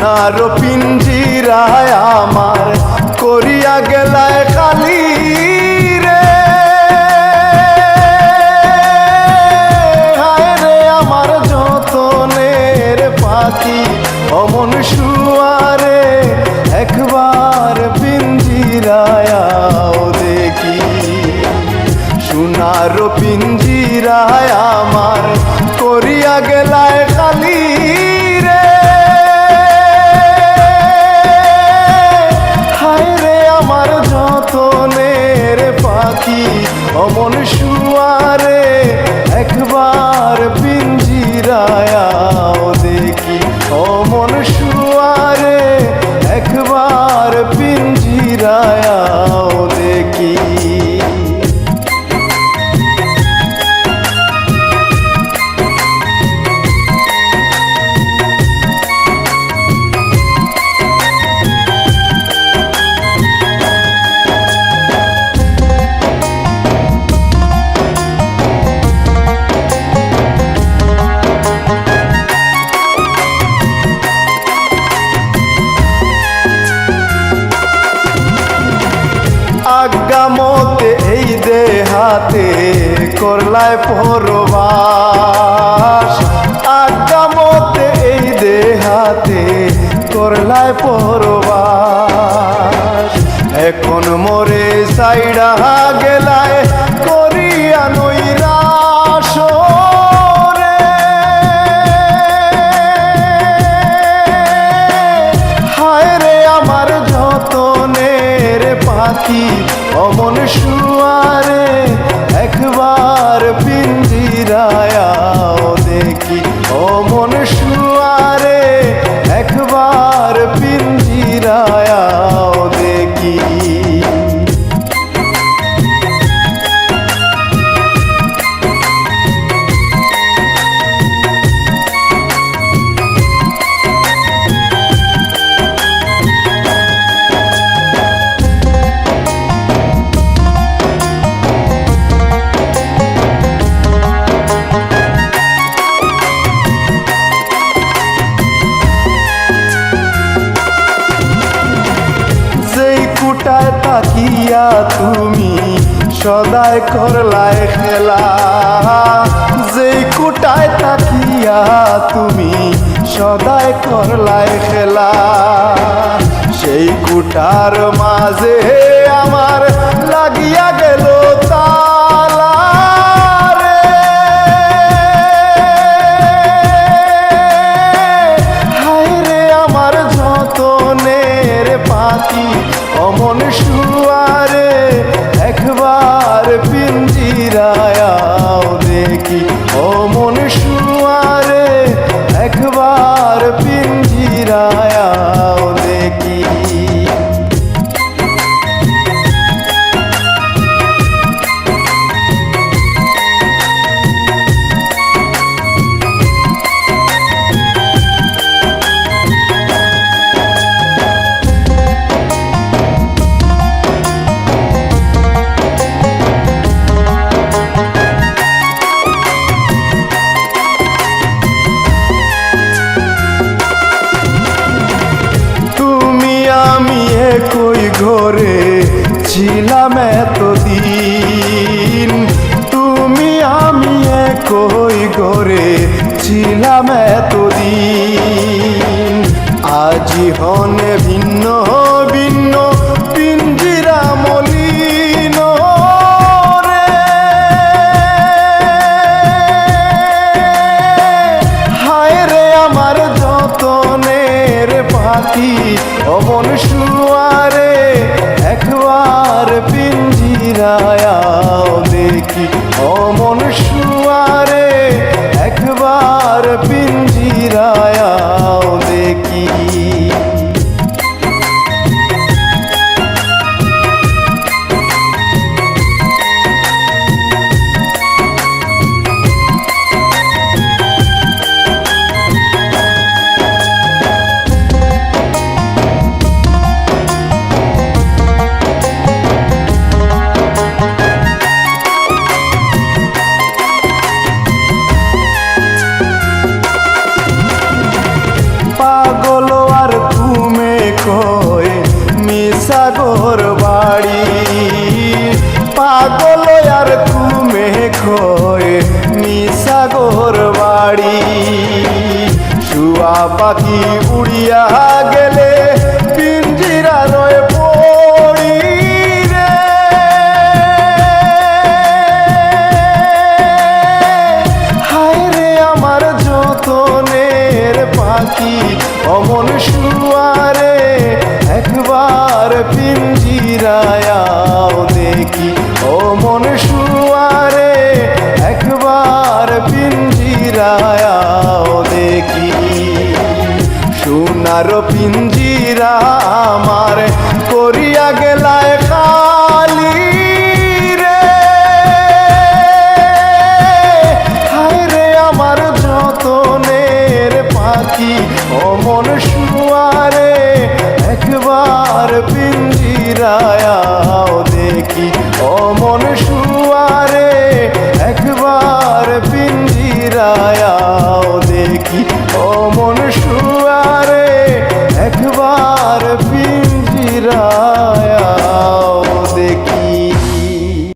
সোনার পিঞ্জিরায় আমার করিয়া গেলায় খালি রে, হায় রে আমার যতনের পাখি অমন শুয়ারে একবার পিঞ্জিরায় আও দেখি। সোনার পিঞ্জিরায় আমার করিয়া গেলায় খালি রে, হায় রে আমার যতনের পাখি অমন শুয়ারে একবার পিঞ্জিরায় আও দেখি। অমন শুয়ারে একবার পিঞ্জিরায় আও দেখি। আজ্ঞামতে এই দেহাতে করলায় পরবাস, আজ্ঞামতে এই দেহাতে করলায় পরবাস। এখন মোরে সাইডা গেলায় করিয়া নৈরাশ রে, হায় রে আমার যতনের পাখি অমন শুয়ারে একবার পিঞ্জিরায় আও দেখি। অমন শুয়ারে একবার পিঞ্জিরায় আও দেখি। কুটায় তাকিয়া তুমি সদায় করলায় খেলা, যেই কুটায় তাকিয়া তুমি সদায় করলায় খেলা, সেই কুটার মাঝে আমার লাগিয়া গেল তালা রে, হায় রে আমার যতনের পাখি অমন শুয়ারে একবার পিঞ্জিরায় আও দেখি। অমন শুয়ারে একবার পিঞ্জিরায় আও দেখি। কই ঘরে ছিলাম এতদিন, তুমি আমি কই ঘরে ছিলাম এতদিন, আজি হনে ভিন্ন ভিন্ন পিঞ্জিরা মলিন রে, হায় রে আমার যতনের পাখি অমন শুয়ারে একবার পিঞ্জিরায় আও দেখি। অমন শুয়ারে একবার পিঞ্জিরায় আও দেখি। কই মিসাগর বাড়ি পাগল আর ঘুমে কই মিসাগর বাড়ি শুয়া পাখি উড়িয়া গেলে পিঞ্জিরা রয়ে পড়ি রে হায় রে আমার যতনের পাখি অমন শুয়ারে একবার পিঞ্জিরায় দেখি অমন শুয়ারে একবার পিঞ্জিরায় দেখি সোনার পিঞ্জিরা আমার করিয়া গেলায়